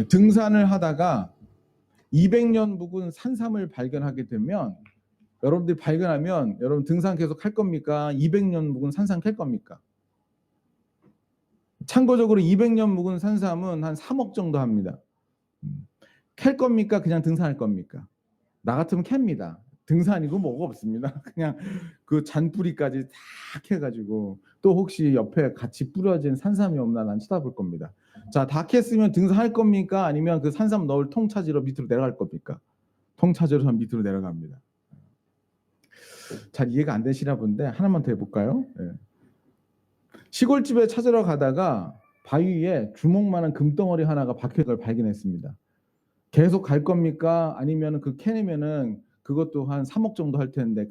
등산을 하다가 200년 묵은 산삼을 발견하게 되면 여러분들이 발견하면 여러분 등산 계속 할 겁니까? 200년 묵은 산삼 캘 겁니까? 참고적으로 200년 묵은 산삼은 한 3억 정도 합니다. 캘 겁니까? 그냥 등산할 겁니까? 나 같으면 캡니다. 등산이고 뭐가 없습니다. 그냥 그 잔뿌리까지 다 캐가지고 또 혹시 옆에 같이 뿌려진 산삼이 없나 난 쳐다볼 겁니다. 자, 다 캤으면 등산할 겁니까? 아니면 그 산삼 넣을 통 찾으러 밑으로 내려갈 겁니까? 통 찾으러 밑으로 내려갑니다. 잘 이해가 안 되시나 본데 하나만 더 해볼까요? 네. 시골집에 찾으러 가다가 바위에 주먹만한 금덩어리 하나가 박힌 걸 발견했습니다. 계속 갈 겁니까? 아니면 그 캐내면은 그것도 한 3억 정도 할 텐데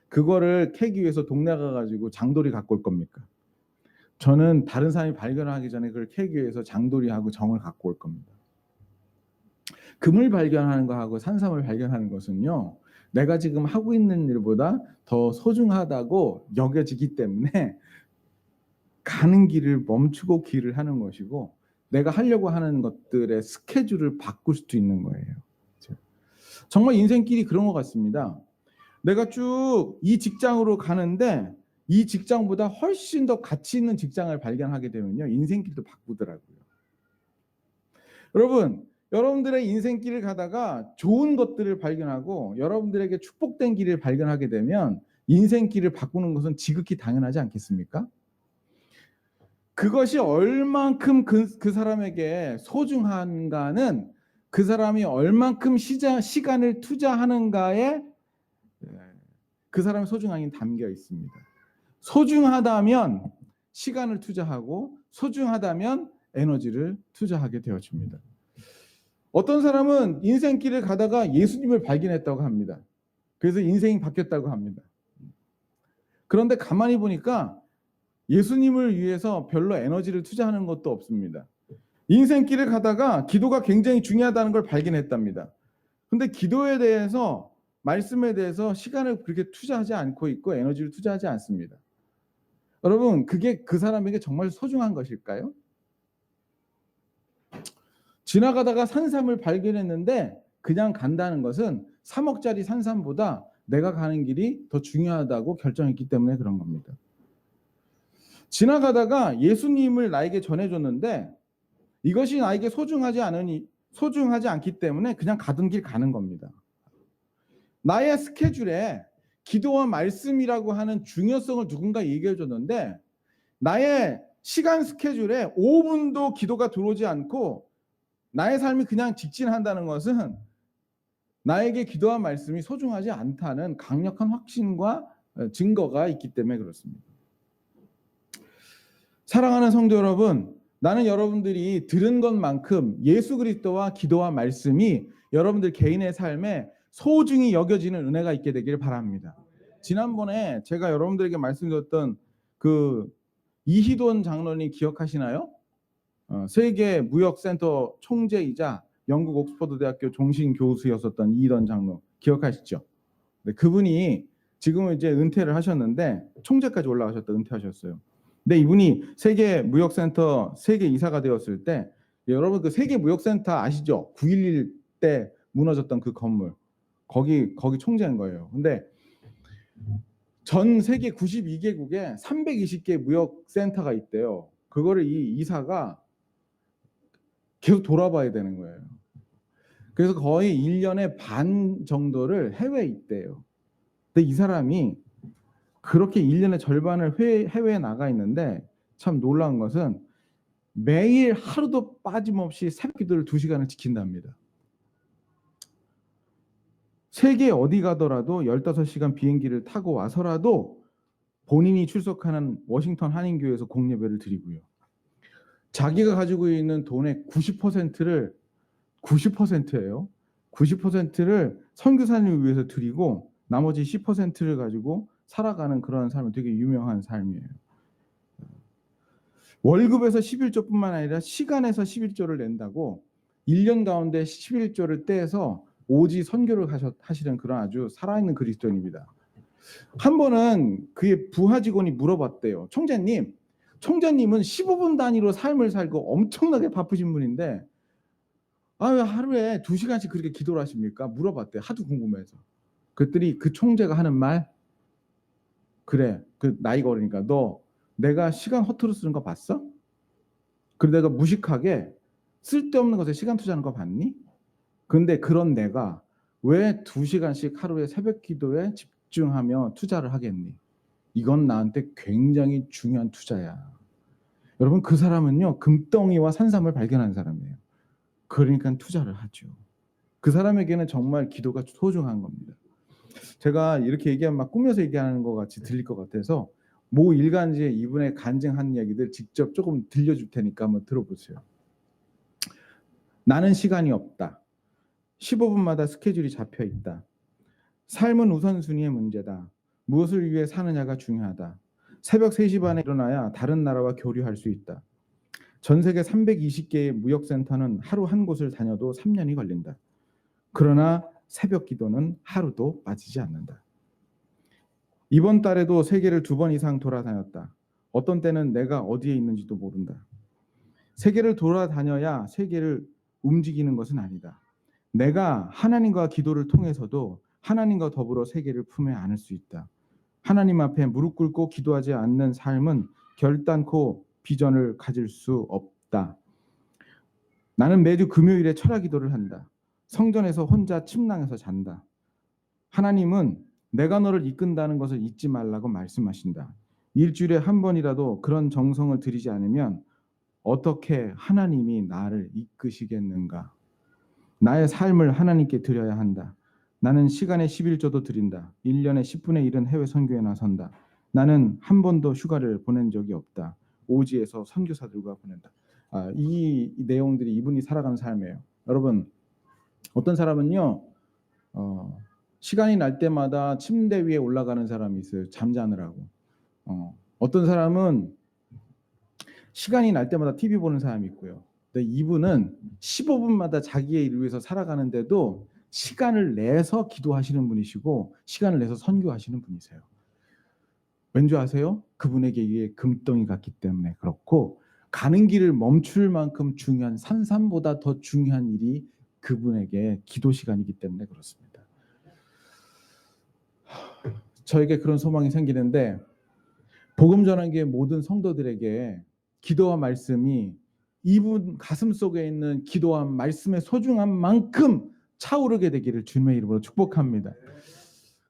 그거를 캐기 위해서 동네 가가지고 장돌이 갖고 올 겁니까? 저는 다른 사람이 발견하기 전에 그걸 캐기 위해서 장돌이하고 정을 갖고 올 겁니다. 금을 발견하는 거하고 산삼을 발견하는 것은요, 내가 지금 하고 있는 일보다 더 소중하다고 여겨지기 때문에 가는 길을 멈추고 길을 하는 것이고, 내가 하려고 하는 것들의 스케줄을 바꿀 수도 있는 거예요. 정말 인생길이 그런 것 같습니다. 내가 쭉 이 직장으로 가는데 이 직장보다 훨씬 더 가치 있는 직장을 발견하게 되면요, 인생길도 바꾸더라고요. 여러분들의 인생길을 가다가 좋은 것들을 발견하고 여러분들에게 축복된 길을 발견하게 되면 인생길을 바꾸는 것은 지극히 당연하지 않겠습니까? 그것이 얼만큼 그 사람에게 소중한가는 그 사람이 얼만큼 시간을 투자하는가에 그 사람의 소중함이 담겨 있습니다. 소중하다면 시간을 투자하고 소중하다면 에너지를 투자하게 되어집니다. 어떤 사람은 인생길을 가다가 예수님을 발견했다고 합니다. 그래서 인생이 바뀌었다고 합니다. 그런데 가만히 보니까 예수님을 위해서 별로 에너지를 투자하는 것도 없습니다. 인생길을 가다가 기도가 굉장히 중요하다는 걸 발견했답니다. 근데 기도에 대해서, 말씀에 대해서 시간을 그렇게 투자하지 않고 있고 에너지를 투자하지 않습니다. 여러분, 그게 그 사람에게 정말 소중한 것일까요? 지나가다가 산삼을 발견했는데 그냥 간다는 것은 3억짜리 산삼보다 내가 가는 길이 더 중요하다고 결정했기 때문에 그런 겁니다. 지나가다가 예수님을 나에게 전해줬는데 이것이 나에게 소중하지 않기 때문에 그냥 가던 길 가는 겁니다. 나의 스케줄에 기도와 말씀이라고 하는 중요성을 누군가 얘기해 줬는데 나의 시간 스케줄에 5분도 기도가 들어오지 않고 나의 삶이 그냥 직진한다는 것은 나에게 기도와 말씀이 소중하지 않다는 강력한 확신과 증거가 있기 때문에 그렇습니다. 사랑하는 성도 여러분, 나는 여러분들이 들은 것만큼 예수 그리스도와 기도와 말씀이 여러분들 개인의 삶에 소중히 여겨지는 은혜가 있게 되기를 바랍니다. 지난번에 제가 여러분들에게 말씀드렸던 그 이희돈 장로님 기억하시나요? 세계 무역센터 총재이자 영국 옥스퍼드 대학교 종신 교수였었던 이희돈 장로 기억하시죠? 네, 그분이 지금은 이제 은퇴를 하셨는데 총재까지 올라가셨다 은퇴하셨어요. 근데 이분이 세계 무역센터 세계 이사가 되었을 때, 여러분 그 세계 무역센터 아시죠? 9.11 때 무너졌던 그 건물, 거기 총재인 거예요. 근데 전 세계 92개국에 320개 무역센터가 있대요. 그거를 이 이사가 계속 돌아봐야 되는 거예요. 그래서 거의 1년에 반 정도를 해외에 있대요. 근데 이 사람이 그렇게 1년의 절반을 해외에 나가 있는데 참 놀라운 것은 매일 하루도 빠짐없이 새벽기도를 2시간을 지킨답니다. 세계 어디 가더라도 15시간 비행기를 타고 와서라도 본인이 출석하는 워싱턴 한인교회에서 공예배를 드리고요. 자기가 가지고 있는 돈의 90%예요. 90%를 선교사님을 위해서 드리고 나머지 10%를 가지고 살아가는 그런 삶은 되게 유명한 삶이에요. 월급에서 11조뿐만 아니라 시간에서 11조를 낸다고 1년 가운데 11조를 떼서 오직 선교를 하시는 그런 아주 살아있는 그리스도인입니다. 한 번은 그의 부하 직원이 물어봤대요. 총재님은 15분 단위로 삶을 살고 엄청나게 바쁘신 분인데 아, 왜 하루에 2시간씩 그렇게 기도를 하십니까? 물어봤대요. 하도 궁금해서. 그랬더니 그 총재가 하는 말, 그래, 그 나이가 어리니까 너 내가 시간 허투루 쓰는 거 봤어? 그리고 내가 무식하게 쓸데없는 것에 시간 투자하는 거 봤니? 근데 그런 내가 왜 2시간씩 하루에 새벽 기도에 집중하며 투자를 하겠니? 이건 나한테 굉장히 중요한 투자야. 여러분, 그 사람은요, 금덩이와 산삼을 발견한 사람이에요. 그러니까 투자를 하죠. 그 사람에게는 정말 기도가 소중한 겁니다. 제가 이렇게 얘기하면 막 꾸며서 얘기하는 것 같이 들릴 것 같아서 모 일간지에 이분의 간증한 이야기들 직접 조금 들려줄 테니까 한번 들어보세요. 나는 시간이 없다. 15분마다 스케줄이 잡혀 있다. 삶은 우선순위의 문제다. 무엇을 위해 사느냐가 중요하다. 새벽 3시 반에 일어나야 다른 나라와 교류할 수 있다. 전 세계 320개의 무역센터는 하루 한 곳을 다녀도 3년이 걸린다. 그러나 새벽 기도는 하루도 빠지지 않는다. 이번 달에도 세계를 2번 이상 돌아다녔다. 어떤 때는 내가 어디에 있는지도 모른다. 세계를 돌아다녀야 세계를 움직이는 것은 아니다. 내가 하나님과 기도를 통해서도 하나님과 더불어 세계를 품에 안을 수 있다. 하나님 앞에 무릎 꿇고 기도하지 않는 삶은 결단코 비전을 가질 수 없다. 나는 매주 금요일에 철학 기도를 한다. 성전에서 혼자 침낭에서 잔다. 하나님은 내가 너를 이끈다는 것을 잊지 말라고 말씀하신다. 일주일에 한 번이라도 그런 정성을 들이지 않으면 어떻게 하나님이 나를 이끄시겠는가? 나의 삶을 하나님께 드려야 한다. 나는 시간의 11조도 드린다. 1년에 10분의 1은 해외 선교에 나선다. 나는 한 번도 휴가를 보낸 적이 없다. 오지에서 선교사들과 보낸다. 이 내용들이 이분이 살아가는 삶이에요. 여러분, 어떤 사람은요, 시간이 날 때마다 침대 위에 올라가는 사람이 있어요. 잠자느라고. 어떤 사람은 시간이 날 때마다 TV 보는 사람이 있고요. 근데 이분은 15분마다 자기의 일을 위해서 살아가는데도 시간을 내서 기도하시는 분이시고 시간을 내서 선교하시는 분이세요. 왠지 아세요? 그분에게 이게 금덩이 같기 때문에 그렇고 가는 길을 멈출 만큼 중요한 산삼보다 더 중요한 일이 그분에게 기도 시간이기 때문에 그렇습니다. 저에게 그런 소망이 생기는데 복음 전환기의 모든 성도들에게 기도와 말씀이 이분 가슴 속에 있는 기도와 말씀의 소중한 만큼 차오르게 되기를 주님의 이름으로 축복합니다.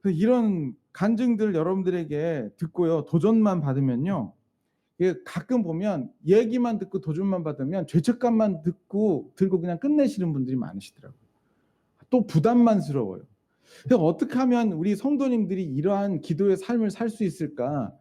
이런 간증들 여러분들에게 듣고요, 도전만 받으면요, 가끔 보면 얘기만 듣고 도전만 받으면 죄책감만 들고 그냥 끝내시는 분들이 많으시더라고요. 또 부담만스러워요. 어떻게 하면 우리 성도님들이 이러한 기도의 삶을 살 수 있을까?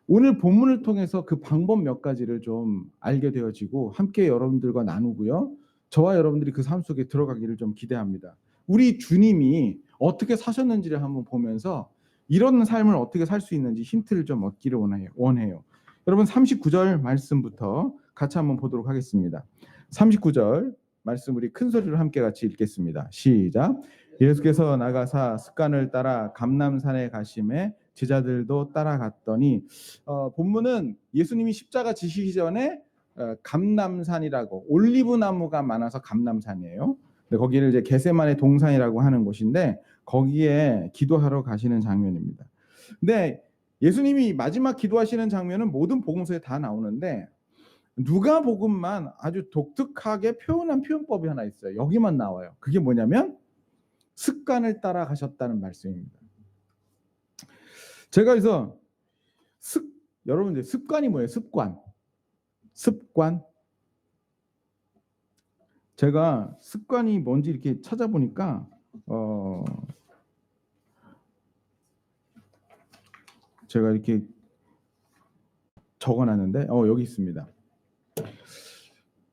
오늘 본문을 통해서 그 방법 몇 가지를 좀 알게 되어지고 함께 여러분들과 나누고요, 저와 여러분들이 그 삶 속에 들어가기를 좀 기대합니다. 우리 주님이 어떻게 사셨는지를 한번 보면서 이런 삶을 어떻게 살 수 있는지 힌트를 좀 얻기를 원해요. 여러분 39절 말씀부터 같이 한번 보도록 하겠습니다. 39절 말씀 우리 큰 소리로 함께 같이 읽겠습니다. 시작. 예수께서 나가사 습관을 따라 감람산에 가심에 제자들도 따라갔더니, 본문은 예수님이 십자가 지시기 전에 감람산이라고, 올리브 나무가 많아서 감람산이에요. 근데 거기를 이제 겟세마네 동산이라고 하는 곳인데 거기에 기도하러 가시는 장면입니다. 근데 예수님이 마지막 기도하시는 장면은 모든 복음서에 다 나오는데 누가복음만 아주 독특하게 표현한 표현법이 하나 있어요. 여기만 나와요. 그게 뭐냐면 습관을 따라 가셨다는 말씀입니다. 제가 그래서 여러분들 습관이 뭐예요? 습관. 제가 습관이 뭔지 이렇게 찾아보니까 제가 이렇게 적어놨는데 여기 있습니다.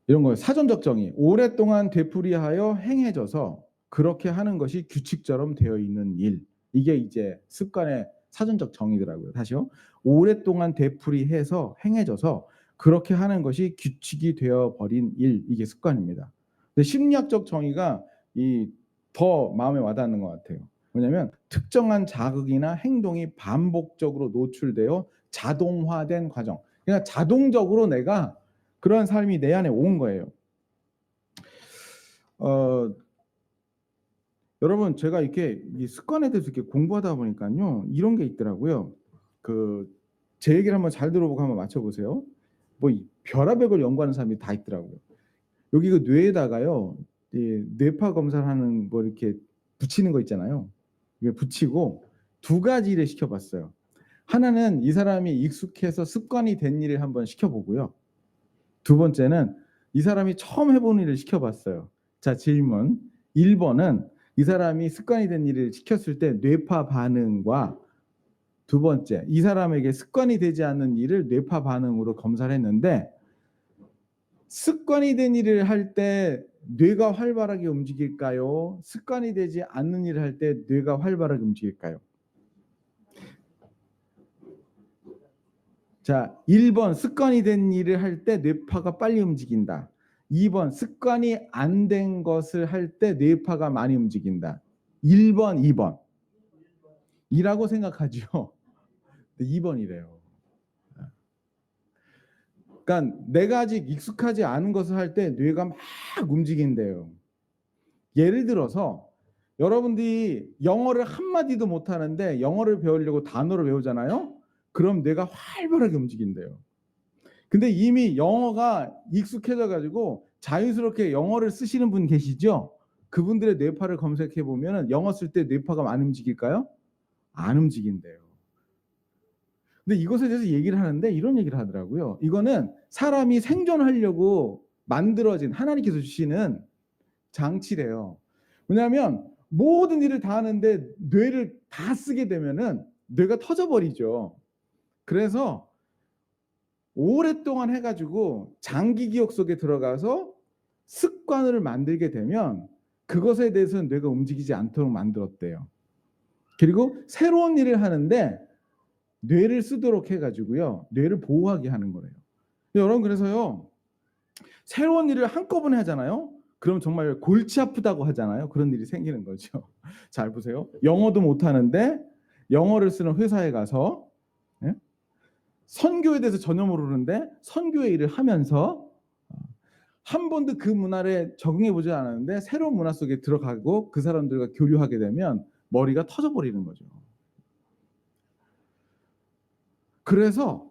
이런 거예요. 사전적 정의. 오랫동안 되풀이하여 행해져서 그렇게 하는 것이 규칙처럼 되어 있는 일. 이게 이제 습관의 사전적 정의더라고요. 다시요. 오랫동안 되풀이해서 행해져서 그렇게 하는 것이 규칙이 되어버린 일. 이게 습관입니다. 근데 심리학적 정의가 더 마음에 와닿는 것 같아요. 뭐냐면 특정한 자극이나 행동이 반복적으로 노출되어 자동화된 과정. 그러니까 자동적으로 내가 그런 삶이 내 안에 온 거예요. 어, 여러분 제가 이렇게 이 습관에 대해서 이렇게 공부하다 보니까요 이런 게 있더라고요. 제 얘기를 한번 잘 들어보고 한번 맞춰보세요. 뭐 별의별 걸 연구하는 사람이 다 있더라고요. 여기 그 뇌에다가요 이 뇌파 검사를 하는 뭐 이렇게 붙이는 거 있잖아요. 이게 붙이고 두 가지를 시켜봤어요. 하나는 이 사람이 익숙해서 습관이 된 일을 한번 시켜보고요. 두 번째는 이 사람이 처음 해보는 일을 시켜봤어요. 자, 질문. 1번은 이 사람이 습관이 된 일을 시켰을 때 뇌파 반응과 두 번째, 이 사람에게 습관이 되지 않는 일을 뇌파 반응으로 검사를 했는데 습관이 된 일을 할 때 뇌가 활발하게 움직일까요? 습관이 되지 않는 일을 할 때 뇌가 활발하게 움직일까요? 자, 1번 습관이 된 일을 할 때 뇌파가 빨리 움직인다. 2번 습관이 안 된 것을 할 때 뇌파가 많이 움직인다. 1번, 2번. 이라고 생각하죠. 2번이래요. 그러니까 내가 아직 익숙하지 않은 것을 할 때 뇌가 막 움직인대요. 예를 들어서 여러분들이 영어를 한마디도 못하는데 영어를 배우려고 단어를 외우잖아요. 그럼 뇌가 활발하게 움직인대요. 근데 이미 영어가 익숙해져 가지고 자연스럽게 영어를 쓰시는 분 계시죠? 그분들의 뇌파를 검색해 보면 영어 쓸 때 뇌파가 많이 움직일까요? 안 움직인대요. 근데 이것에 대해서 얘기를 하는데 이런 얘기를 하더라고요. 이거는 사람이 생존하려고 만들어진 하나님께서 주시는 장치래요. 왜냐하면 모든 일을 다 하는데 뇌를 다 쓰게 되면은 뇌가 터져버리죠. 그래서 오랫동안 해가지고 장기 기억 속에 들어가서 습관을 만들게 되면 그것에 대해서는 뇌가 움직이지 않도록 만들었대요. 그리고 새로운 일을 하는데 뇌를 쓰도록 해가지고요. 뇌를 보호하게 하는 거예요. 여러분 그래서요. 새로운 일을 한꺼번에 하잖아요. 그럼 정말 골치 아프다고 하잖아요. 그런 일이 생기는 거죠. 잘 보세요. 영어도 못하는데 영어를 쓰는 회사에 가서 선교에 대해서 전혀 모르는데 선교의 일을 하면서 한 번도 그 문화에 적응해 보지 않았는데 새로운 문화 속에 들어가고 그 사람들과 교류하게 되면 머리가 터져버리는 거죠. 그래서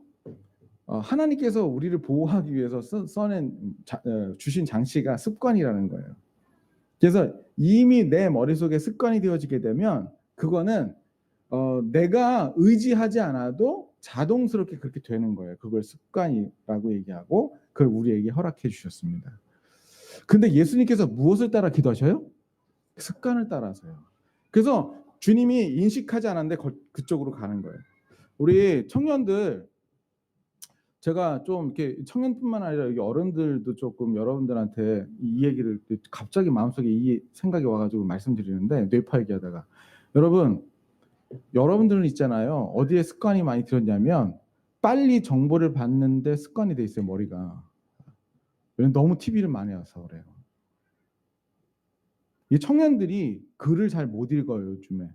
하나님께서 우리를 보호하기 위해서 주신 장치가 습관이라는 거예요. 그래서 이미 내 머릿속에 습관이 되어지게 되면 그거는 내가 의지하지 않아도 자동스럽게 그렇게 되는 거예요. 그걸 습관이라고 얘기하고 그걸 우리에게 허락해 주셨습니다. 근데 예수님께서 무엇을 따라 기도하셔요? 습관을 따라서요. 그래서 주님이 인식하지 않았는데 그쪽으로 가는 거예요. 우리 청년들 제가 좀 이렇게 청년뿐만 아니라 여기 어른들도 조금 여러분들한테 이 얘기를 갑자기 마음속에 이 생각이 와가지고 말씀드리는데 뇌파 얘기하다가 여러분들은 있잖아요. 어디에 습관이 많이 들었냐면 빨리 정보를 받는데 습관이 돼 있어요. 머리가. 너무 TV를 많이 와서 그래요. 이 청년들이 글을 잘 못 읽어요. 요즘에.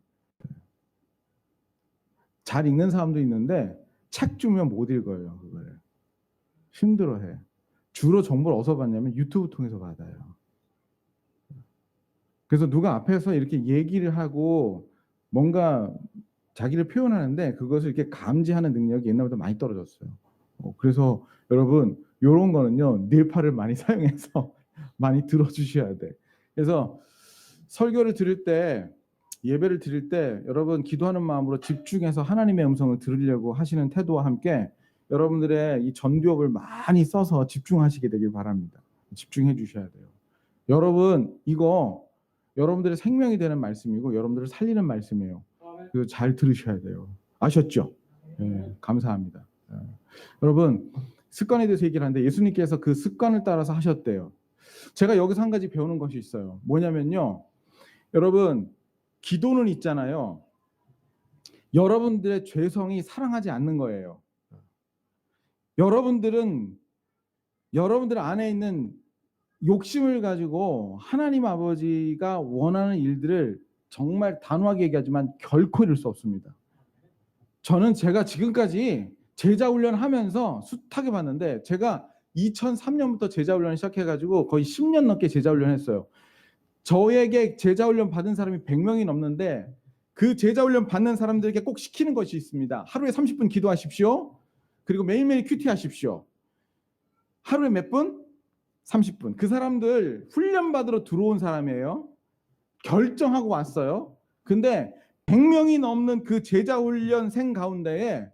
잘 읽는 사람도 있는데 책 주면 못 읽어요. 그걸. 힘들어해. 주로 정보를 어디서 받냐면 유튜브 통해서 받아요. 그래서 누가 앞에서 이렇게 얘기를 하고 뭔가 자기를 표현하는데 그것을 이렇게 감지하는 능력이 옛날보다 많이 떨어졌어요. 그래서 여러분 이런 거는요 뇌파를 많이 사용해서 많이 들어주셔야 돼. 그래서 설교를 들을 때 예배를 드릴 때 여러분 기도하는 마음으로 집중해서 하나님의 음성을 들으려고 하시는 태도와 함께 여러분들의 이 전두엽을 많이 써서 집중하시게 되길 바랍니다. 집중해 주셔야 돼요. 여러분 이거 여러분들의 생명이 되는 말씀이고 여러분들을 살리는 말씀이에요. 그래서 잘 들으셔야 돼요. 아셨죠? 네, 감사합니다. 여러분 습관에 대해서 얘기를 하는데 예수님께서 그 습관을 따라서 하셨대요. 제가 여기서 한 가지 배우는 것이 있어요. 뭐냐면요. 여러분 기도는 있잖아요. 여러분들의 죄성이 사랑하지 않는 거예요. 여러분들 안에 있는 욕심을 가지고 하나님 아버지가 원하는 일들을 정말 단호하게 얘기하지만 결코 이룰 수 없습니다. 저는 제가 지금까지 제자 훈련하면서 숱하게 봤는데 제가 2003년부터 제자 훈련을 시작해가지고 거의 10년 넘게 제자 훈련했어요. 저에게 제자훈련 받은 사람이 100명이 넘는데 그 제자훈련 받는 사람들에게 꼭 시키는 것이 있습니다. 하루에 30분 기도하십시오. 그리고 매일매일 큐티 하십시오. 하루에 몇 분? 30분. 그 사람들 훈련 받으러 들어온 사람이에요. 결정하고 왔어요. 근데 100명이 넘는 그 제자훈련생 가운데에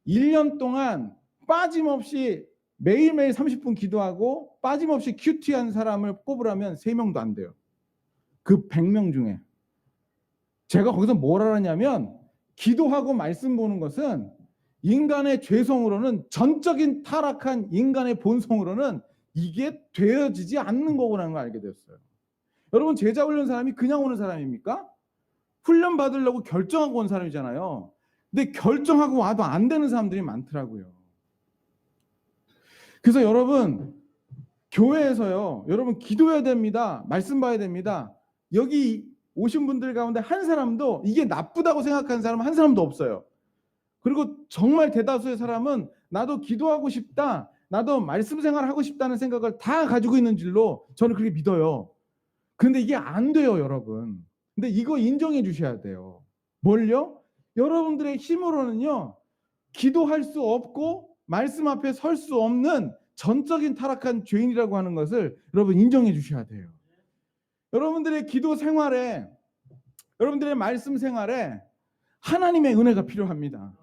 1년 동안 빠짐없이 매일매일 30분 기도하고 빠짐없이 큐티한 사람을 꼽으라면 3명도 안 돼요. 그 100명 중에. 제가 거기서 뭘 알았냐면 기도하고 말씀 보는 것은 인간의 죄성으로는, 전적인 타락한 인간의 본성으로는 이게 되어지지 않는 거라는 걸 알게 됐어요. 여러분, 제자훈련 사람이 그냥 오는 사람입니까? 훈련 받으려고 결정하고 온 사람이잖아요. 근데 결정하고 와도 안 되는 사람들이 많더라고요. 그래서 여러분, 교회에서요, 여러분 기도해야 됩니다. 말씀 봐야 됩니다. 여기 오신 분들 가운데 한 사람도 이게 나쁘다고 생각하는 사람 한 사람도 없어요. 그리고 정말 대다수의 사람은 나도 기도하고 싶다, 나도 말씀 생활하고 싶다는 생각을 다 가지고 있는 줄로 저는 그렇게 믿어요. 근데 이게 안 돼요, 여러분. 근데 이거 인정해 주셔야 돼요. 뭘요? 여러분들의 힘으로는요, 기도할 수 없고 말씀 앞에 설 수 없는 전적인 타락한 죄인이라고 하는 것을 여러분 인정해 주셔야 돼요. 여러분들의 기도 생활에, 여러분들의 말씀 생활에 하나님의 은혜가 필요합니다.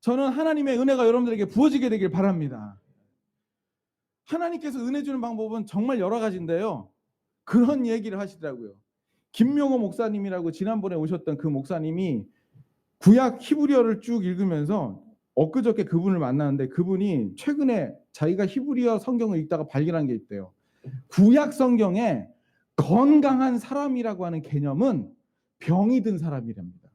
저는 하나님의 은혜가 여러분들에게 부어지게 되길 바랍니다. 하나님께서 은혜 주는 방법은 정말 여러 가지인데요. 그런 얘기를 하시더라고요. 김명호 목사님이라고 지난번에 오셨던 그 목사님이 구약 히브리어를 쭉 읽으면서 엊그저께 그분을 만났는데 그분이 최근에 자기가 히브리어 성경을 읽다가 발견한 게 있대요. 구약 성경에 건강한 사람이라고 하는 개념은 병이 든 사람이랍니다.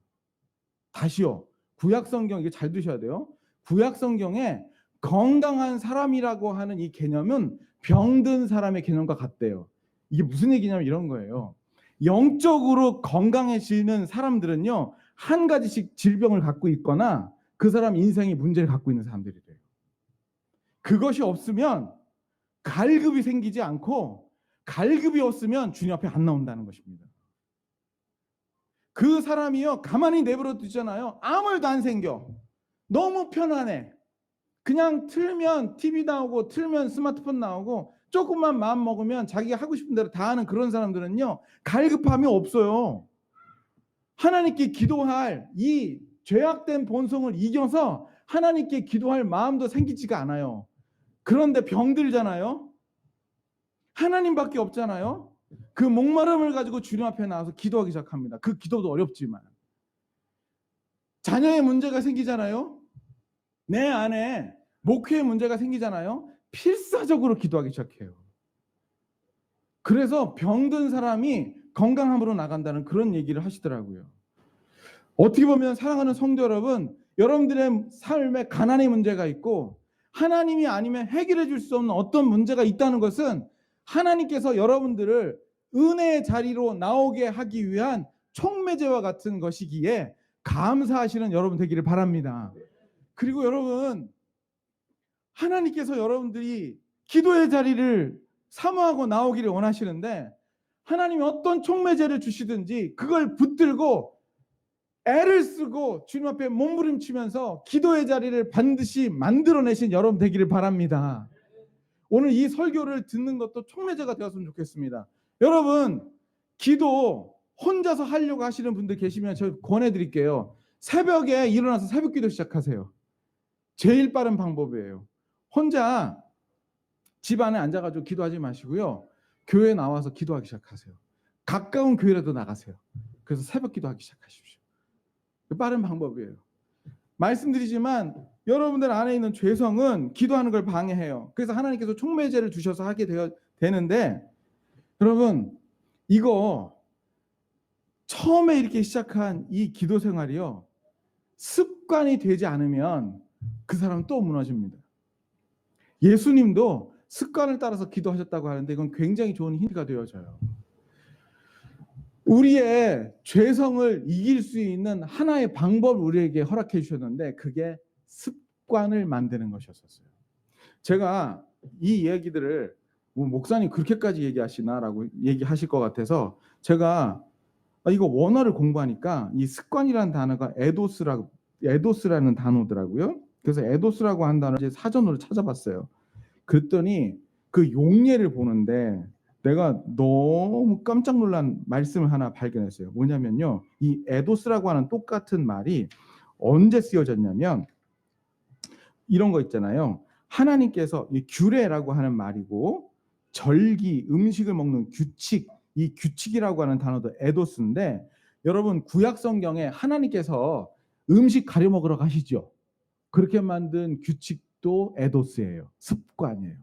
다시요. 구약 성경, 이게 잘 드셔야 돼요. 구약 성경에 건강한 사람이라고 하는 이 개념은 병든 사람의 개념과 같대요. 이게 무슨 얘기냐면 이런 거예요. 영적으로 건강해지는 사람들은요, 한 가지씩 질병을 갖고 있거나 그 사람 인생이 문제를 갖고 있는 사람들이래요. 그것이 없으면 갈급이 생기지 않고, 갈급이 없으면 주님 앞에 안 나온다는 것입니다. 그 사람이요, 가만히 내버려 두잖아요. 아무 일도 안 생겨. 너무 편안해. 그냥 틀면 TV 나오고 틀면 스마트폰 나오고 조금만 마음 먹으면 자기가 하고 싶은 대로 다 하는 그런 사람들은요, 갈급함이 없어요. 하나님께 기도할 이 죄악된 본성을 이겨서 하나님께 기도할 마음도 생기지가 않아요. 그런데 병들잖아요. 하나님밖에 없잖아요. 그 목마름을 가지고 주님 앞에 나와서 기도하기 시작합니다. 그 기도도 어렵지만. 자녀의 문제가 생기잖아요. 내 안에 목회의 문제가 생기잖아요. 필사적으로 기도하기 시작해요. 그래서 병든 사람이 건강함으로 나간다는 그런 얘기를 하시더라고요. 어떻게 보면 사랑하는 성도 여러분, 여러분들의 삶에 가난의 문제가 있고 하나님이 아니면 해결해 줄 수 없는 어떤 문제가 있다는 것은 하나님께서 여러분들을 은혜의 자리로 나오게 하기 위한 촉매제와 같은 것이기에 감사하시는 여러분 되기를 바랍니다. 그리고 여러분, 하나님께서 여러분들이 기도의 자리를 사모하고 나오기를 원하시는데 하나님이 어떤 촉매제를 주시든지 그걸 붙들고 애를 쓰고 주님 앞에 몸부림치면서 기도의 자리를 반드시 만들어내신 여러분 되기를 바랍니다. 오늘 이 설교를 듣는 것도 촉매제가 되었으면 좋겠습니다. 여러분, 기도 혼자서 하려고 하시는 분들 계시면 저 권해드릴게요. 새벽에 일어나서 새벽 기도 시작하세요. 제일 빠른 방법이에요. 혼자 집 안에 앉아가지고 기도하지 마시고요. 교회 나와서 기도하기 시작하세요. 가까운 교회라도 나가세요. 그래서 새벽 기도하기 시작하십시오. 빠른 방법이에요. 말씀드리지만 여러분들 안에 있는 죄성은 기도하는 걸 방해해요. 그래서 하나님께서 촉매제를 주셔서 하게 되는데 여러분, 이거 처음에 이렇게 시작한 이 기도 생활이요, 습관이 되지 않으면 그 사람은 또 무너집니다. 예수님도 습관을 따라서 기도하셨다고 하는데 이건 굉장히 좋은 힌트가 되어져요. 우리의 죄성을 이길 수 있는 하나의 방법을 우리에게 허락해 주셨는데 그게 습관을 만드는 것이었어요. 제가 이 이야기들을 뭐 목사님 그렇게까지 얘기하시나라고 얘기하실 것 같아서 제가 이거 원어를 공부하니까 이 습관이라는 단어가 에도스라는 단어더라고요. 그래서 에도스라고 한 단어를 이제 사전으로 찾아봤어요. 그랬더니 그 용례를 보는데 내가 너무 깜짝 놀란 말씀을 하나 발견했어요. 뭐냐면요, 이 에도스라고 하는 똑같은 말이 언제 쓰여졌냐면 이런 거 있잖아요. 하나님께서 이 규례라고 하는 말이고 절기, 음식을 먹는 규칙, 이 규칙이라고 하는 단어도 에도스인데 여러분 구약 성경에 하나님께서 음식 가려 먹으러 가시죠. 그렇게 만든 규칙도 에도스예요. 습관이에요.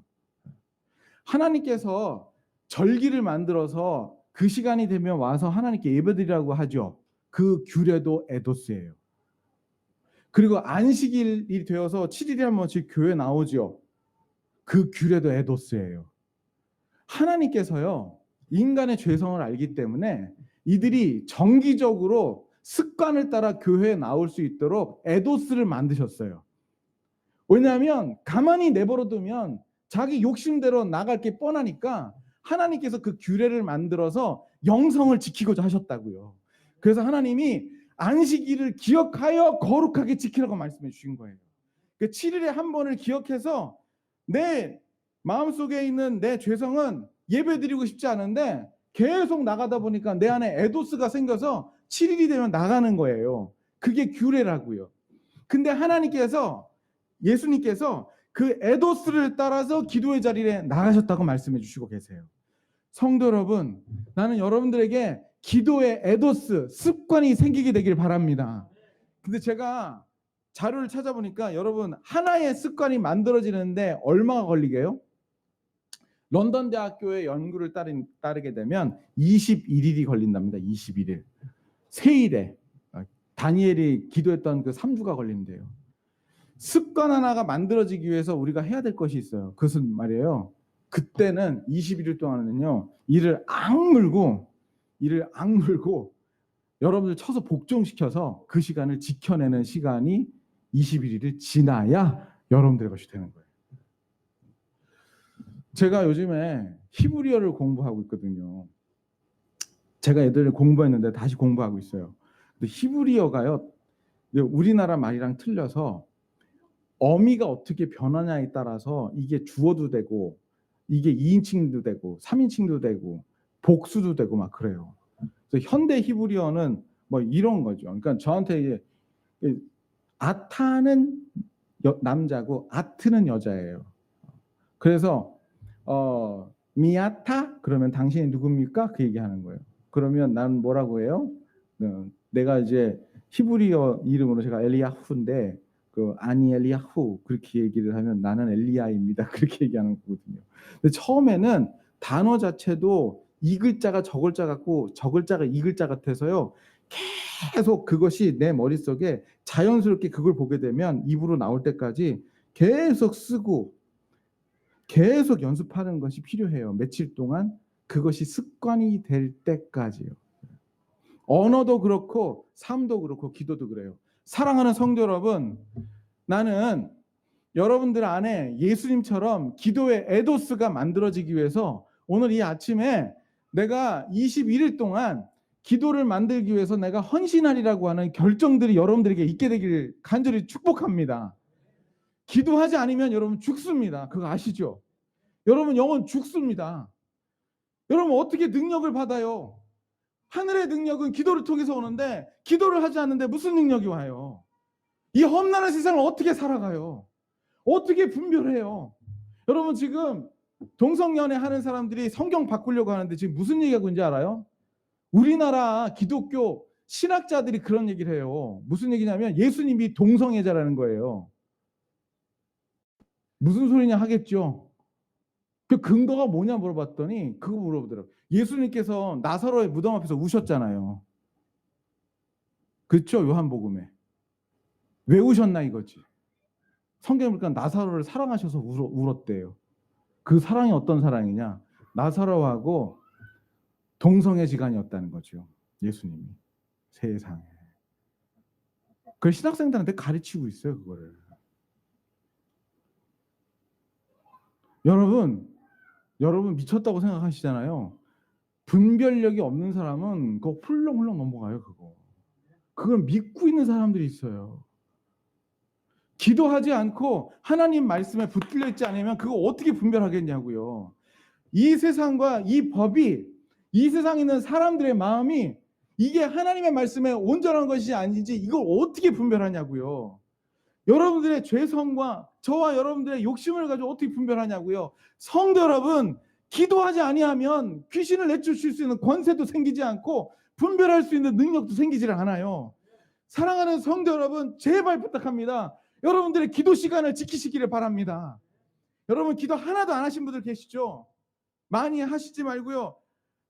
하나님께서 절기를 만들어서 그 시간이 되면 와서 하나님께 예배드리라고 하죠. 그 규례도 에도스예요. 그리고 안식일이 되어서 7일에 한 번씩 교회 나오죠. 그 규례도 에도스예요. 하나님께서요, 인간의 죄성을 알기 때문에 이들이 정기적으로 습관을 따라 교회에 나올 수 있도록 에도스를 만드셨어요. 왜냐하면 가만히 내버려 두면 자기 욕심대로 나갈 게 뻔하니까 하나님께서 그 규례를 만들어서 영성을 지키고자 하셨다고요. 그래서 하나님이 안식일을 기억하여 거룩하게 지키라고 말씀해 주신 거예요. 그 7일에 한 번을 기억해서 내 마음속에 있는 내 죄성은 예배드리고 싶지 않은데 계속 나가다 보니까 내 안에 에도스가 생겨서 7일이 되면 나가는 거예요. 그게 규례라고요. 근데 하나님께서 예수님께서 그 에도스를 따라서 기도의 자리에 나가셨다고 말씀해 주시고 계세요. 성도 여러분, 나는 여러분들에게 기도의 에도스 습관이 생기게 되길 바랍니다. 근데 제가 자료를 찾아보니까 여러분 하나의 습관이 만들어지는데 얼마가 걸리게요? 런던 대학교의 연구를 따르게 되면 21일이 걸린답니다. 21일. 세일에 다니엘이 기도했던 그 3주가 걸린대요. 습관 하나가 만들어지기 위해서 우리가 해야 될 것이 있어요. 그것은 말이에요. 그때는 21일 동안은요. 이를 악물고 여러분들 쳐서 복종시켜서 그 시간을 지켜내는 시간이 21일을 지나야 여러분들의 것이 되는 거예요. 제가 요즘에 히브리어를 공부하고 있거든요. 제가 애들을 공부했는데 다시 공부하고 있어요. 근데 히브리어가요. 우리나라 말이랑 틀려서 어미가 어떻게 변하냐에 따라서 이게 주어도 되고 이게 2인칭도 되고 3인칭도 되고 복수도 되고 막 그래요. 그래서 현대 히브리어는 뭐 이런 거죠. 그러니까 저한테 이제 아타는 남자고 아트는 여자예요. 그래서 미아타 그러면 당신이 누굽니까? 그 얘기하는 거예요. 그러면 난 뭐라고 해요? 내가 이제 히브리어 이름으로 제가 엘리야후인데 그 아니 엘리야후 그렇게 얘기를 하면 나는 엘리야입니다. 그렇게 얘기하는 거거든요. 근데 처음에는 단어 자체도 이 글자가 저 글자 같고 저 글자가 이 글자 같아서요. 계속 그것이 내 머릿속에 자연스럽게 그걸 보게 되면 입으로 나올 때까지 계속 쓰고 계속 연습하는 것이 필요해요. 며칠 동안 그것이 습관이 될 때까지요. 언어도 그렇고 삶도 그렇고 기도도 그래요. 사랑하는 성도 여러분, 나는 여러분들 안에 예수님처럼 기도의 에도스가 만들어지기 위해서 오늘 이 아침에 내가 21일 동안 기도를 만들기 위해서 내가 헌신하리라고 하는 결정들이 여러분들에게 있게 되기를 간절히 축복합니다. 기도하지 않으면 여러분 죽습니다. 그거 아시죠? 여러분 영혼 죽습니다. 여러분 어떻게 능력을 받아요? 하늘의 능력은 기도를 통해서 오는데 기도를 하지 않는데 무슨 능력이 와요? 이 험난한 세상을 어떻게 살아가요? 어떻게 분별해요? 여러분 지금 동성연애 하는 사람들이 성경 바꾸려고 하는데 지금 무슨 얘기하고 있는지 알아요? 우리나라 기독교 신학자들이 그런 얘기를 해요. 무슨 얘기냐면 예수님이 동성애자라는 거예요. 무슨 소리냐 하겠죠. 그 근거가 뭐냐 물어봤더니 그거 물어보더라고요. 예수님께서 나사로의 무덤 앞에서 우셨잖아요. 그렇죠? 요한복음에. 왜 우셨나 이거지. 성경에 보니까 나사로를 사랑하셔서 울었대요. 그 사랑이 어떤 사랑이냐? 나사로하고 동성애 지간이었다는 거죠. 예수님이. 세상에. 그걸 신학생들한테 가르치고 있어요. 그거를. 여러분 여러분 미쳤다고 생각하시잖아요. 분별력이 없는 사람은 그거 훌렁훌렁 넘어가요. 그걸 믿고 있는 사람들이 있어요. 기도하지 않고 하나님 말씀에 붙들려 있지 않으면 그거 어떻게 분별하겠냐고요. 이 세상과 이 법이, 이 세상에 있는 사람들의 마음이 이게 하나님의 말씀에 온전한 것이 아닌지 이걸 어떻게 분별하냐고요. 여러분들의 죄성과 저와 여러분들의 욕심을 가지고 어떻게 분별하냐고요. 성도 여러분, 기도하지 아니하면 귀신을 내쫓을 수 있는 권세도 생기지 않고 분별할 수 있는 능력도 생기질 않아요. 사랑하는 성도 여러분, 제발 부탁합니다. 여러분들의 기도 시간을 지키시기를 바랍니다. 여러분 기도 하나도 안 하신 분들 계시죠? 많이 하시지 말고요.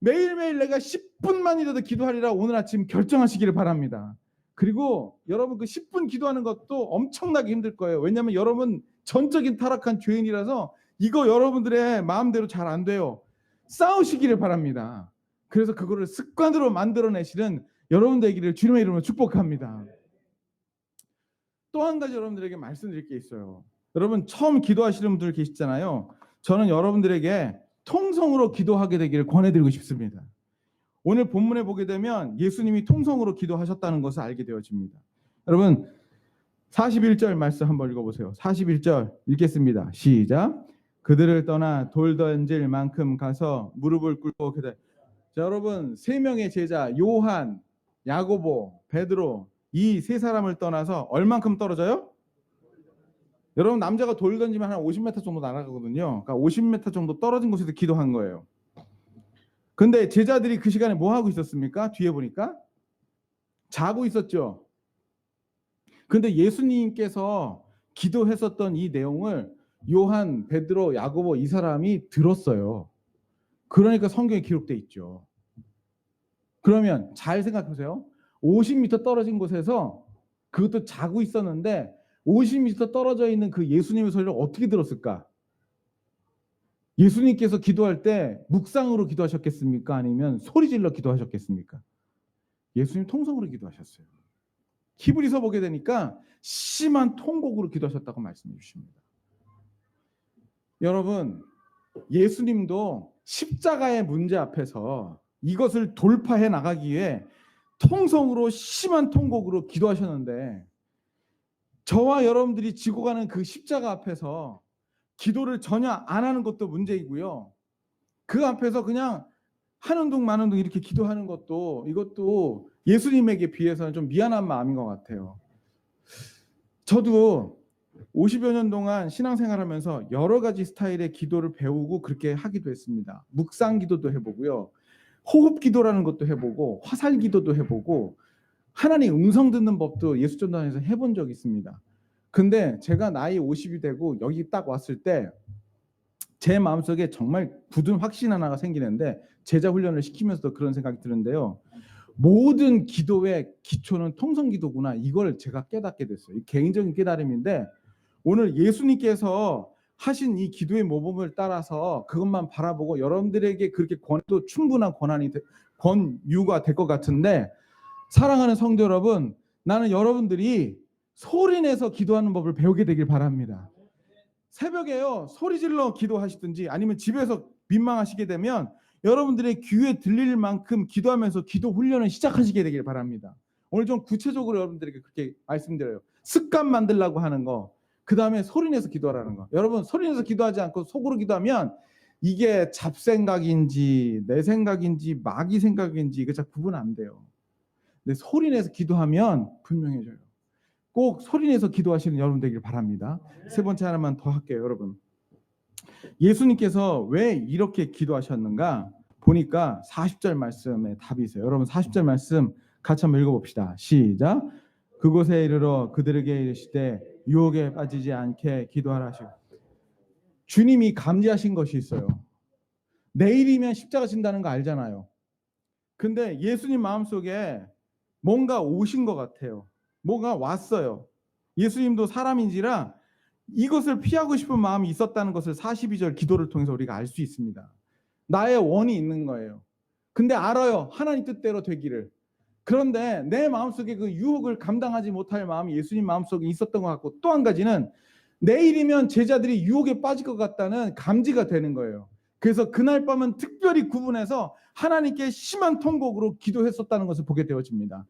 매일매일 내가 10분만이라도 기도하리라 오늘 아침 결정하시기를 바랍니다. 그리고 여러분 그 10분 기도하는 것도 엄청나게 힘들 거예요. 왜냐하면 여러분 전적인 타락한 죄인이라서 이거 여러분들의 마음대로 잘 안 돼요. 싸우시기를 바랍니다. 그래서 그거를 습관으로 만들어내시는 여러분 되기를 주님의 이름으로 축복합니다. 또 한 가지 여러분들에게 말씀드릴 게 있어요. 여러분 처음 기도하시는 분들 계시잖아요. 저는 여러분들에게 통성으로 기도하게 되기를 권해드리고 싶습니다. 오늘 본문에 보게 되면 예수님이 통성으로 기도하셨다는 것을 알게 되어집니다. 여러분 41절 말씀 한번 읽어보세요. 41절 읽겠습니다. 시작. 그들을 떠나 돌 던질 만큼 가서 무릎을 꿇고 기도해. 자, 여러분 세 명의 제자 요한, 야고보, 베드로 이 세 사람을 떠나서 얼만큼 떨어져요? 여러분 남자가 돌 던지면 한 50m 정도 날아가거든요. 그러니까 50m 정도 떨어진 곳에서 기도한 거예요. 근데 제자들이 그 시간에 뭐 하고 있었습니까? 뒤에 보니까 자고 있었죠. 근데 예수님께서 기도했었던 이 내용을 요한, 베드로, 야고보 이 사람이 들었어요. 그러니까 성경에 기록돼 있죠. 그러면 잘 생각해 보세요. 50m 떨어진 곳에서 그것도 자고 있었는데 50m 떨어져 있는 그 예수님의 소리를 어떻게 들었을까? 예수님께서 기도할 때 묵상으로 기도하셨겠습니까? 아니면 소리질러 기도하셨겠습니까? 예수님 통성으로 기도하셨어요. 히브리서 보게 되니까 심한 통곡으로 기도하셨다고 말씀해 주십니다. 여러분 예수님도 십자가의 문제 앞에서 이것을 돌파해 나가기 위해 통성으로 심한 통곡으로 기도하셨는데 저와 여러분들이 지고 가는 그 십자가 앞에서 기도를 전혀 안 하는 것도 문제이고요. 그 앞에서 그냥 하는 둥 마는 둥 이렇게 기도하는 것도 이것도 예수님에게 비해서는 좀 미안한 마음인 것 같아요. 저도 50여 년 동안 신앙생활하면서 여러 가지 스타일의 기도를 배우고 그렇게 하기도 했습니다. 묵상 기도도 해보고요. 호흡 기도라는 것도 해보고 화살 기도도 해보고 하나님 음성 듣는 법도 예수전도단에서 해본 적이 있습니다. 근데 제가 나이 50이 되고 여기 딱 왔을 때 제 마음속에 정말 굳은 확신 하나가 생기는데 제자 훈련을 시키면서도 그런 생각이 드는데요. 모든 기도의 기초는 통성기도구나. 이걸 제가 깨닫게 됐어요. 개인적인 깨달음인데 오늘 예수님께서 하신 이 기도의 모범을 따라서 그것만 바라보고 여러분들에게 그렇게 권해도 충분한 권유가 될 것 같은데 사랑하는 성도 여러분, 나는 여러분들이 소리내서 기도하는 법을 배우게 되길 바랍니다. 새벽에요 소리질러 기도하시든지 아니면 집에서 민망하시게 되면 여러분들의 귀에 들릴 만큼 기도하면서 기도 훈련을 시작하시게 되길 바랍니다. 오늘 좀 구체적으로 여러분들에게 그렇게 말씀드려요. 습관 만들라고 하는 거, 그 다음에 소리내서 기도하라는 거. 여러분 소리내서 기도하지 않고 속으로 기도하면 이게 잡생각인지 내 생각인지 마귀 생각인지 이거 잘 구분 안 돼요. 근데 소리내서 기도하면 분명해져요. 꼭 소리내서 기도하시는 여러분 되길 바랍니다. 세 번째 하나만 더 할게요. 여러분 예수님께서 왜 이렇게 기도하셨는가 보니까 40절 말씀에 답이 있어요. 여러분 40절 말씀 같이 한번 읽어봅시다. 시작. 그곳에 이르러 그들에게 이르시되 유혹에 빠지지 않게 기도하라 하시고. 주님이 감지하신 것이 있어요. 내일이면 십자가 진다는 거 알잖아요. 근데 예수님 마음속에 뭔가 오신 것 같아요. 뭐가 왔어요. 예수님도 사람인지라 이것을 피하고 싶은 마음이 있었다는 것을 42절 기도를 통해서 우리가 알 수 있습니다. 나의 원이 있는 거예요. 근데 알아요. 하나님 뜻대로 되기를. 그런데 내 마음속에 그 유혹을 감당하지 못할 마음이 예수님 마음속에 있었던 것 같고 또 한 가지는 내일이면 제자들이 유혹에 빠질 것 같다는 감지가 되는 거예요. 그래서 그날 밤은 특별히 구분해서 하나님께 심한 통곡으로 기도했었다는 것을 보게 되어집니다.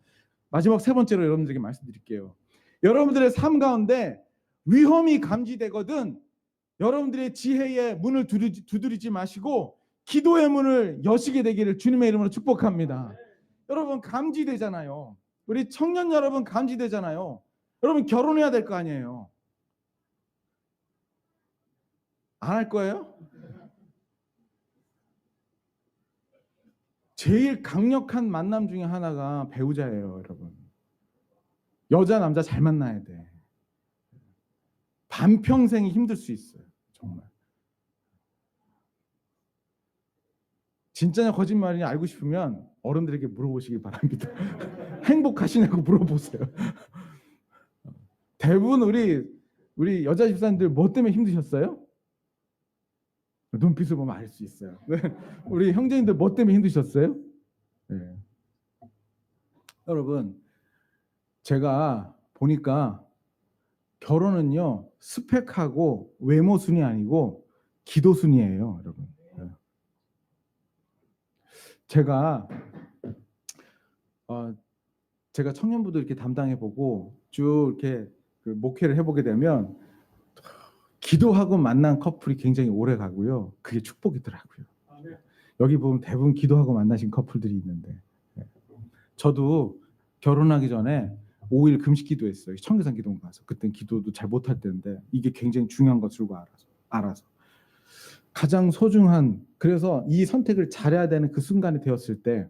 마지막 세 번째로 여러분들에게 말씀드릴게요. 여러분들의 삶 가운데 위험이 감지되거든 여러분들의 지혜의 문을 두드리지 마시고 기도의 문을 여시게 되기를 주님의 이름으로 축복합니다. 여러분 감지되잖아요. 우리 청년 여러분 감지되잖아요. 여러분 결혼해야 될 거 아니에요. 안 할 거예요? 제일 강력한 만남 중에 하나가 배우자예요, 여러분. 여자 남자 잘 만나야 돼. 반평생이 힘들 수 있어요. 정말. 진짜냐 거짓말이냐 알고 싶으면 어른들에게 물어보시기 바랍니다. 행복하시냐고 물어보세요. 대부분 우리 여자 집사님들 뭐 때문에 힘드셨어요? 눈빛을 보면 알 수 있어요. 우리 형제님들 뭐 때문에 힘드셨어요? 네. 여러분 제가 보니까 결혼은요 스펙하고 외모 순위 아니고 기도 순위예요, 여러분. 제가 청년부들 이렇게 담당해보고 쭉 이렇게 목회를 해보게 되면 기도하고 만난 커플이 굉장히 오래 가고요. 그게 축복이더라고요. 여기 보면 대부분 기도하고 만나신 커플들이 있는데 저도 결혼하기 전에 5일 금식 기도했어요. 청계산 기도원 가서. 그땐 기도도 잘 못할 때인데 이게 굉장히 중요한 것을 알아서 가장 소중한 그래서 이 선택을 잘해야 되는 그 순간이 되었을 때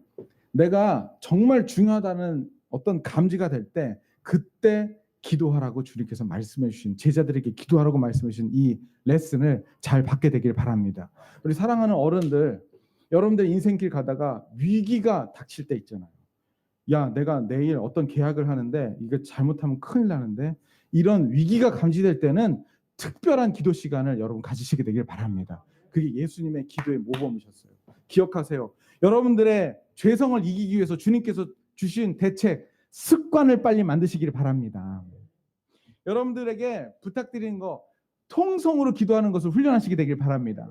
내가 정말 중요하다는 어떤 감지가 될 때 그때 기도하라고 주님께서 말씀해 주신 제자들에게 기도하라고 말씀해 주신 이 레슨을 잘 받게 되길 바랍니다. 우리 사랑하는 어른들 여러분들 인생길 가다가 위기가 닥칠 때 있잖아요. 야 내가 내일 어떤 계약을 하는데 이거 잘못하면 큰일 나는데 이런 위기가 감지될 때는 특별한 기도 시간을 여러분 가지시게 되길 바랍니다. 그게 예수님의 기도의 모범이셨어요. 기억하세요. 여러분들의 죄성을 이기기 위해서 주님께서 주신 대책 습관을 빨리 만드시기를 바랍니다. 여러분들에게 부탁드리는 거 통성으로 기도하는 것을 훈련하시게 되길 바랍니다.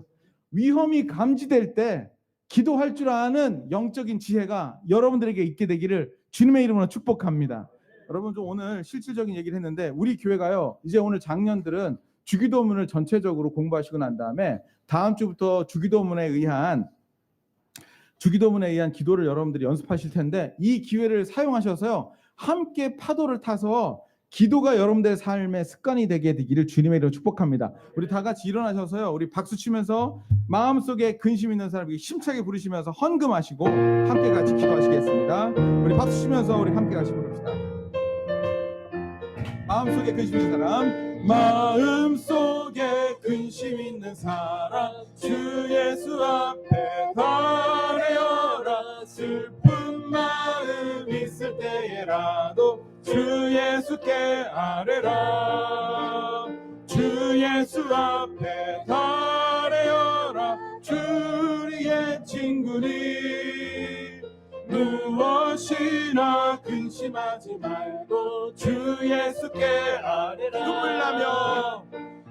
위험이 감지될 때 기도할 줄 아는 영적인 지혜가 여러분들에게 있게 되기를 주님의 이름으로 축복합니다. 여러분 좀 오늘 실질적인 얘기를 했는데 우리 교회가요 이제 오늘 장년들은 주기도문을 전체적으로 공부하시고 난 다음에 다음 주부터 주기도문에 의한 기도를 여러분들이 연습하실 텐데 이 기회를 사용하셔서요 함께 파도를 타서 기도가 여러분들의 삶의 습관이 되게 되기를 주님의 이름으로 축복합니다. 우리 다 같이 일어나셔서요 우리 박수 치면서 마음속에 근심 있는 사람에게 힘차게 부르시면서 헌금하시고 함께 같이 기도하시겠습니다. 우리 박수 치면서 우리 함께 같이 부릅시다. 마음속에 근심 있는 사람, 마음속에 근심 있는 사람, 주 예수 앞에 달려라. 슬픈 마음 있을 때에라도 주 예수께 아뢰라. 주 예수 앞에 달려라. 주리의 친구니 무엇이나 근심하지 말고 주 예수께 아뢰라.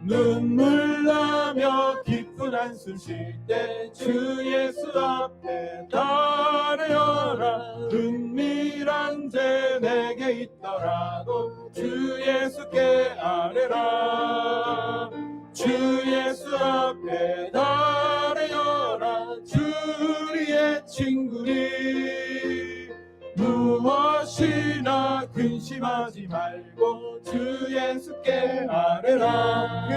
눈물 나며 기쁜 한숨 쉴 때 주 예수 앞에 달려라. 은밀한 죄 내게 있더라도 주 예수께 아뢰라. 주 예수 앞에 달려라. 주리의 친구니 무엇이나 근심하지 말고 주 예수께 아뢰라.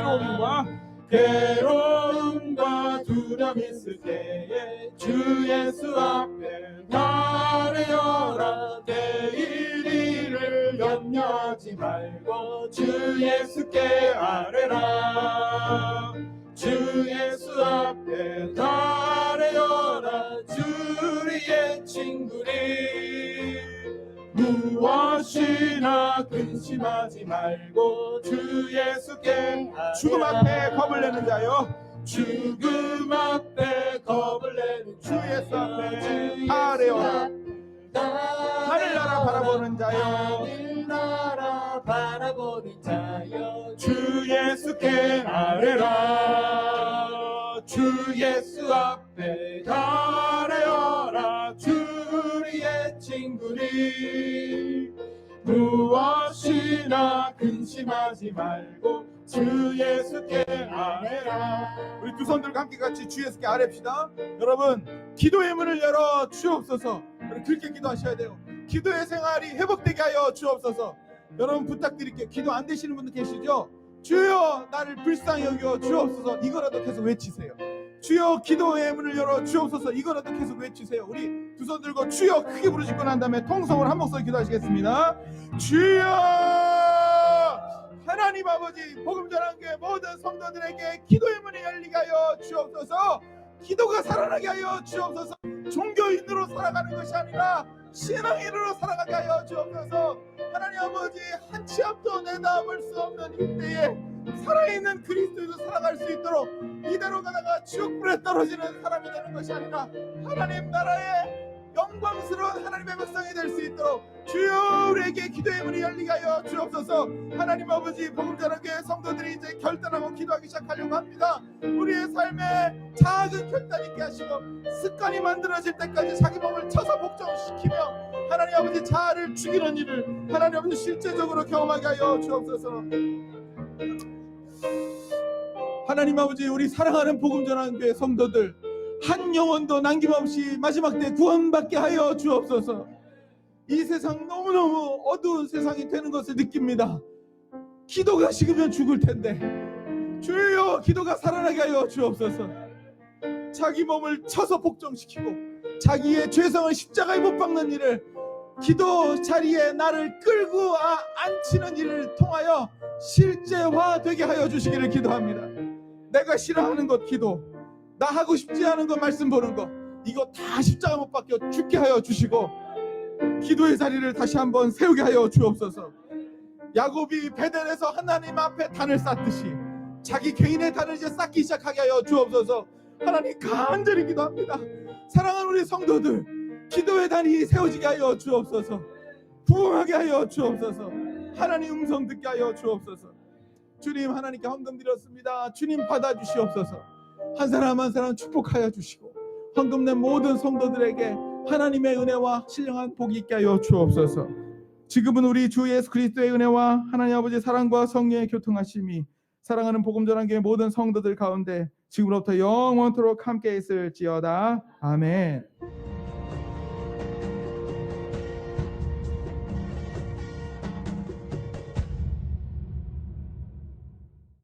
괴로움과 두려움 있을 때에 주 예수 앞에 달려라. 내일 일을 염려하지 말고 주 예수께 아뢰라. 주 예수 앞에 달려라. 주리의 친구니 무엇이나 근심하지 말고 주 예수께 죽음 앞에 겁을 내는 자요 죽음 앞에 겁을 내는 주 예수 앞에 아뢰어라. 하늘나라 바라보는 자요 하늘나라 바라보는 자요 주 예수께 아뢰라. 주 주 예수 앞에 달아여라. 주리의 친구니 무엇이나 근심하지 말고 주 예수께 아뢰라. 우리 두 손들과 함께 같이 주 예수께 아뢰읍시다. 여러분, 기도의 문을 열어 주옵소서. 우리 그렇게 기도하셔야 돼요. 기도의 생활이 회복되게 하여 주옵소서. 여러분 부탁드릴게요. 기도 안 되시는 분들 계시죠? 주여 나를 불쌍히 여겨 주옵소서. 이거라도 계속 외치세요. 주여 기도의 문을 열어 주옵소서. 이거라도 계속 외치세요. 우리 두 손 들고 주여 크게 부르시고 난 다음에 통성으로 한 목소리 기도하시겠습니다. 주여, 하나님 아버지, 복음 전한 교회 모든 성도들에게 기도의 문이 열리게 하여 주옵소서. 기도가 살아나게 하여 주옵소서. 종교인으로 살아가는 것이 아니라 신앙인으로 살아가게 하여 주옵소서. 하나님 아버지, 한 치 앞도 내다볼 수 없는 이때에 살아있는 그리스도로 살아갈 수 있도록 이대로 가다가 지옥불에 떨어지는 사람이 되는 것이 아니라 하나님 나라의 영광스러운 하나님의 백성이 될 수 있도록 주여 우리에게 기도의 문이 열리게 하여 주옵소서. 하나님 아버지, 복음 전한 교회 성도들이 이제 결단하고 기도하기 시작하려고 합니다. 우리의 삶에 작은 결단 있게 하시고 습관이 만들어질 때까지 자기 몸을 쳐서 복종시키며 하나님 아버지 자아를 죽이는 일을 하나님 아버지 실제적으로 경험하게 하여 주옵소서. 하나님 아버지, 우리 사랑하는 복음 전한 교회 성도들 한 영혼도 남김없이 마지막 때 구원받게 하여 주옵소서. 이 세상 너무너무 어두운 세상이 되는 것을 느낍니다. 기도가 식으면 죽을 텐데 주여 기도가 살아나게 하여 주옵소서. 자기 몸을 쳐서 복종시키고 자기의 죄성을 십자가에 못 박는 일을 기도 자리에 나를 끌고 앉히는 일을 통하여 실제화되게 하여 주시기를 기도합니다. 내가 싫어하는 것 기도, 나 하고 싶지 않은 거 말씀 보는 거, 이거 다 십자가 못 박혀 죽게 하여 주시고 기도의 자리를 다시 한번 세우게 하여 주옵소서. 야곱이 베델에서 하나님 앞에 단을 쌓듯이 자기 개인의 단을 이제 쌓기 시작하게 하여 주옵소서. 하나님 간절히 기도합니다. 사랑하는 우리 성도들, 기도의 단이 세워지게 하여 주옵소서. 부흥하게 하여 주옵소서. 하나님 음성 듣게 하여 주옵소서. 주님, 하나님께 헌금 드렸습니다. 주님 받아주시옵소서. 한 사람 한 사람 축복하여 주시고 헌금 낸 모든 성도들에게 하나님의 은혜와 신령한 복이 있게 하여 주옵소서. 지금은 우리 주 예수 그리스도의 은혜와 하나님 아버지의 사랑과 성령의 교통하심이 사랑하는 복음 전한 교회 모든 성도들 가운데 지금부터 영원토록 함께 있을지어다. 아멘.